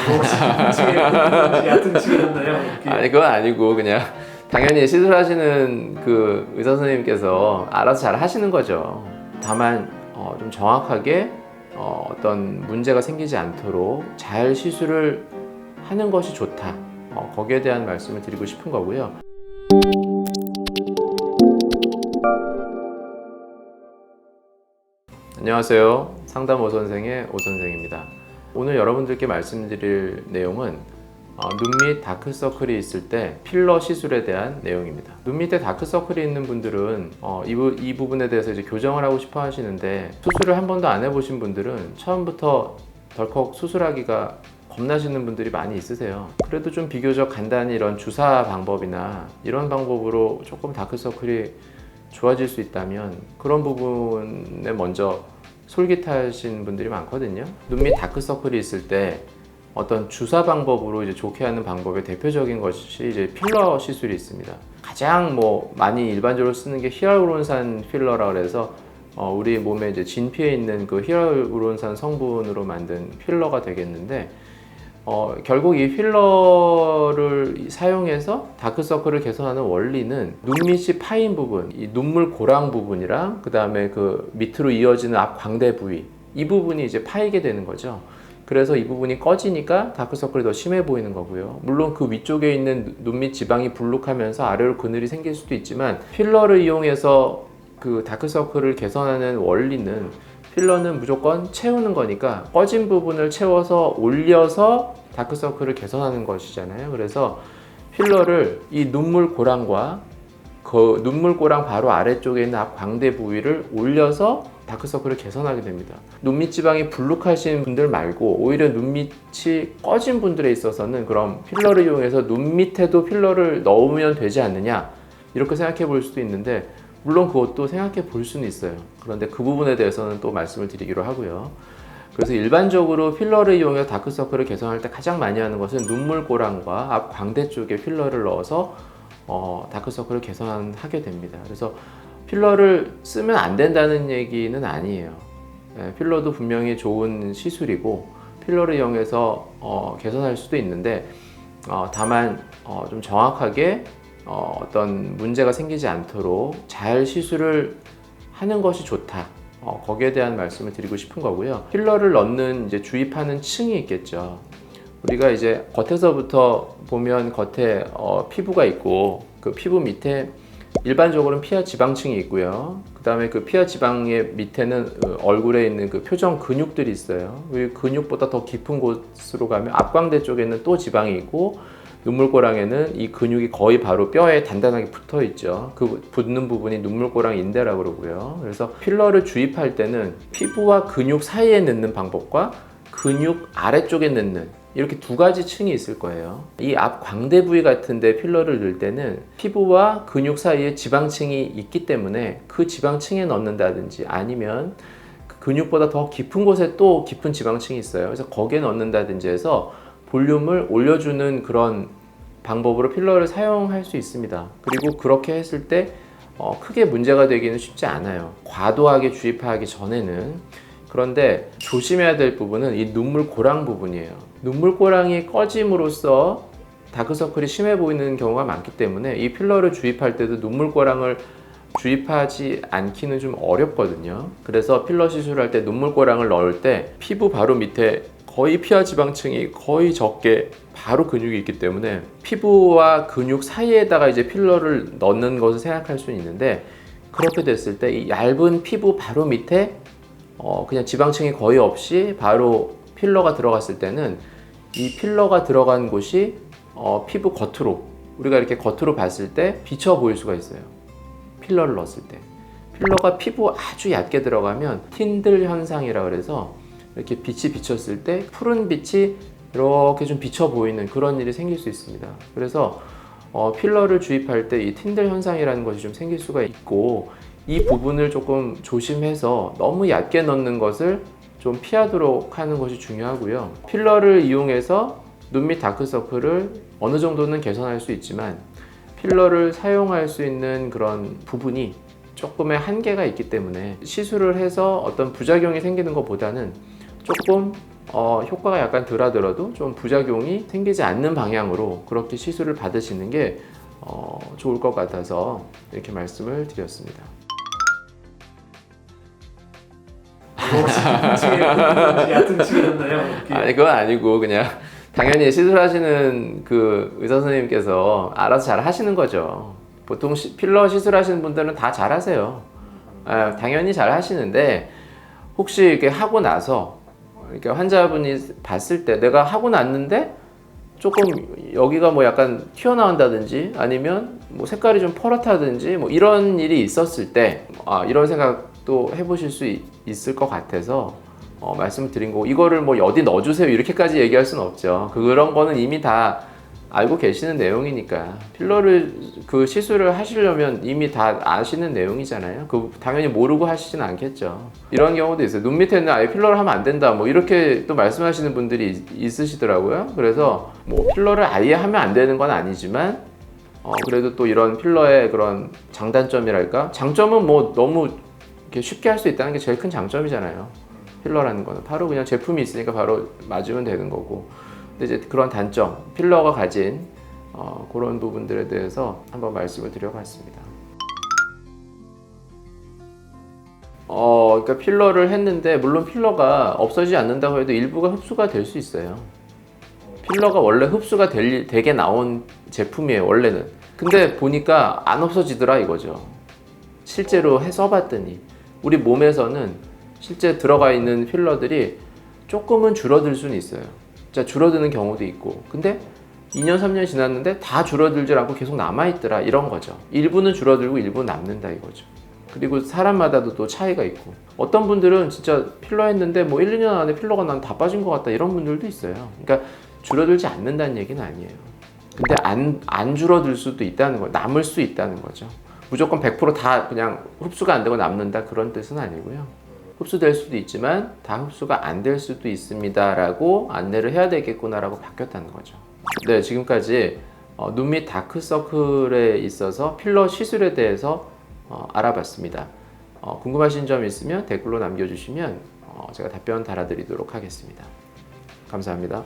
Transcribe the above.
혹시 깊은 층에 있는지 얕은 층에 있나요? 아니 그건 아니고 그냥 당연히 시술하시는 그 의사 선생님께서 알아서 잘 하시는 거죠. 다만 좀 정확하게 어떤 문제가 생기지 않도록 잘 시술을 하는 것이 좋다. 거기에 대한 말씀을 드리고 싶은 거고요. 안녕하세요. 상담 오선생의 오선생입니다. 오늘 여러분들께 말씀드릴 내용은 눈 밑 다크서클이 있을 때 필러 시술에 대한 내용입니다. 눈 밑에 다크서클이 있는 분들은 이 부분에 대해서 이제 교정을 하고 싶어 하시는데 수술을 한 번도 안 해보신 분들은 처음부터 덜컥 수술하기가 겁나시는 분들이 많이 있으세요. 그래도 좀 비교적 간단히 이런 주사 방법이나 이런 방법으로 조금 다크서클이 좋아질 수 있다면 그런 부분에 먼저 솔깃하신 분들이 많거든요. 눈 밑 다크서클이 있을 때 어떤 주사 방법으로 이제 좋게 하는 방법의 대표적인 것이 이제 필러 시술이 있습니다. 가장 많이 일반적으로 쓰는 게 히알루론산 필러라 그래서 우리 몸에 이제 진피에 있는 그 히알루론산 성분으로 만든 필러가 되겠는데 결국 이 필러를 사용해서 다크서클을 개선하는 원리는 눈밑이 파인 부분, 이 눈물 고랑 부분이랑 그 다음에 그 밑으로 이어지는 앞 광대 부위 이 부분이 이제 파이게 되는 거죠. 그래서 이 부분이 꺼지니까 다크서클이 더 심해 보이는 거고요. 물론 그 위쪽에 있는 눈밑 지방이 불룩하면서 아래로 그늘이 생길 수도 있지만 필러를 이용해서 그 다크서클을 개선하는 원리는 필러는 무조건 채우는 거니까 꺼진 부분을 채워서 올려서 다크서클을 개선하는 것이잖아요. 그래서 필러를 이 눈물고랑과 그 눈물고랑 바로 아래쪽에 있는 앞 광대 부위를 올려서 다크서클을 개선하게 됩니다. 눈밑 지방이 불룩하신 분들 말고 오히려 눈밑이 꺼진 분들에 있어서는 그럼 필러를 이용해서 눈 밑에도 필러를 넣으면 되지 않느냐 이렇게 생각해 볼 수도 있는데 물론 그것도 생각해 볼 수는 있어요. 그런데 그 부분에 대해서는 또 말씀을 드리기로 하고요. 그래서 일반적으로 필러를 이용해서 다크서클을 개선할 때 가장 많이 하는 것은 눈물고랑과 앞 광대 쪽에 필러를 넣어서 다크서클을 개선하게 됩니다. 그래서 필러를 쓰면 안 된다는 얘기는 아니에요. 필러도 분명히 좋은 시술이고 필러를 이용해서 개선할 수도 있는데 다만 좀 정확하게 어떤 문제가 생기지 않도록 잘 시술을 하는 것이 좋다. 거기에 대한 말씀을 드리고 싶은 거고요. 필러를 넣는 이제 주입하는 층이 있겠죠. 우리가 이제 겉에서부터 보면 겉에 피부가 있고 그 피부 밑에 일반적으로는 피하 지방층이 있고요. 그 다음에 그 피하 지방의 밑에는 얼굴에 있는 그 표정 근육들이 있어요. 그 근육보다 더 깊은 곳으로 가면 앞광대 쪽에는 또 지방이 있고 눈물고랑에는 이 근육이 거의 바로 뼈에 단단하게 붙어 있죠. 그 붙는 부분이 눈물고랑 인대라고 그러고요. 그래서 필러를 주입할 때는 피부와 근육 사이에 넣는 방법과 근육 아래쪽에 넣는 이렇게 두 가지 층이 있을 거예요. 이 앞 광대 부위 같은데 필러를 넣을 때는 피부와 근육 사이에 지방층이 있기 때문에 그 지방층에 넣는다든지 아니면 그 근육보다 더 깊은 곳에 또 깊은 지방층이 있어요. 그래서 거기에 넣는다든지 해서 볼륨을 올려주는 그런 방법으로 필러를 사용할 수 있습니다. 그리고 그렇게 했을 때 크게 문제가 되기는 쉽지 않아요. 과도하게 주입하기 전에는. 그런데 조심해야 될 부분은 이 눈물고랑 부분이에요. 눈물고랑이 꺼짐으로써 다크서클이 심해 보이는 경우가 많기 때문에 이 필러를 주입할 때도 눈물고랑을 주입하지 않기는 좀 어렵거든요. 그래서 필러 시술할 때 눈물고랑을 넣을 때 피부 바로 밑에 거의 피하 지방층이 거의 적게 바로 근육이 있기 때문에 피부와 근육 사이에다가 이제 필러를 넣는 것을 생각할 수는 있는데 그렇게 됐을 때 이 얇은 피부 바로 밑에 그냥 지방층이 거의 없이 바로 필러가 들어갔을 때는 이 필러가 들어간 곳이 피부 겉으로 우리가 이렇게 겉으로 봤을 때 비쳐 보일 수가 있어요. 필러를 넣었을 때 필러가 피부 아주 얇게 들어가면 틴들 현상이라 그래서 이렇게 빛이 비쳤을 때 푸른 빛이 이렇게 좀 비쳐 보이는 그런 일이 생길 수 있습니다. 그래서 필러를 주입할 때 이 틴들 현상이라는 것이 좀 생길 수가 있고 이 부분을 조금 조심해서 너무 얕게 넣는 것을 좀 피하도록 하는 것이 중요하고요. 필러를 이용해서 눈 밑 다크서클을 어느 정도는 개선할 수 있지만 필러를 사용할 수 있는 그런 부분이 조금의 한계가 있기 때문에 시술을 해서 어떤 부작용이 생기는 것보다는 조금 효과가 약간 덜하더라도 좀 부작용이 생기지 않는 방향으로 그렇게 시술을 받으시는 게 좋을 것 같아서 이렇게 말씀을 드렸습니다. 혹시 깊은 층에 건지 얕은 층이었나요? 아니 그건 아니고 그냥 당연히 시술하시는 그 의사 선생님께서 알아서 잘 하시는 거죠. 보통 필러 시술하시는 분들은 다 잘 하세요. 당연히 잘 하시는데 혹시 이렇게 하고 나서 이렇게 환자분이 봤을 때 내가 하고 났는데 조금 여기가 뭐 약간 튀어나온다든지 아니면 뭐 색깔이 좀 퍼렇다든지 뭐 이런 일이 있었을 때 이런 생각도 해보실 수 있을 것 같아서 말씀을 드린 거고, 이거를 뭐 어디 넣어주세요 이렇게까지 얘기할 수는 없죠. 그런 거는 이미 다 알고 계시는 내용이니까. 필러를 그 시술을 하시려면 이미 다 아시는 내용이잖아요. 그 당연히 모르고 하시진 않겠죠. 이런 경우도 있어요. 눈 밑에는 아예 필러를 하면 안 된다 뭐 이렇게 또 말씀하시는 분들이 있으시더라고요. 그래서 뭐 필러를 아예 하면 안 되는 건 아니지만 그래도 또 이런 필러의 그런 장단점이랄까, 장점은 뭐 너무 이렇게 쉽게 할 수 있다는 게 제일 큰 장점이잖아요. 필러라는 거는 바로 그냥 제품이 있으니까 바로 맞으면 되는 거고. 근데 이제 그런 단점, 필러가 가진 그런 부분들에 대해서 한번 말씀을 드려봤습니다. 그러니까 필러를 했는데 물론 필러가 없어지지 않는다고 해도 일부가 흡수가 될 수 있어요. 필러가 원래 흡수가 되게 나온 제품이에요, 원래는. 근데 보니까 안 없어지더라 이거죠. 실제로 써봤더니 우리 몸에서는 실제 들어가 있는 필러들이 조금은 줄어들 수는 있어요. 진짜 줄어드는 경우도 있고, 근데 2년 3년 지났는데 다 줄어들지 않고 계속 남아있더라 이런 거죠. 일부는 줄어들고 일부는 남는다 이거죠. 그리고 사람마다도 또 차이가 있고, 어떤 분들은 진짜 필러 했는데 뭐 1, 2년 안에 필러가 난 다 빠진 것 같다 이런 분들도 있어요. 그러니까 줄어들지 않는다는 얘기는 아니에요. 근데 안 줄어들 수도 있다는 거, 남을 수 있다는 거죠. 무조건 100%다 그냥 흡수가 안 되고 남는다 그런 뜻은 아니고요. 흡수될 수도 있지만 다 흡수가 안 될 수도 있습니다 라고 안내를 해야 되겠구나 라고 바뀌었다는 거죠. 네, 지금까지 눈 밑 다크서클에 있어서 필러 시술에 대해서 알아봤습니다. 궁금하신 점 있으면 댓글로 남겨주시면 제가 답변 달아드리도록 하겠습니다. 감사합니다.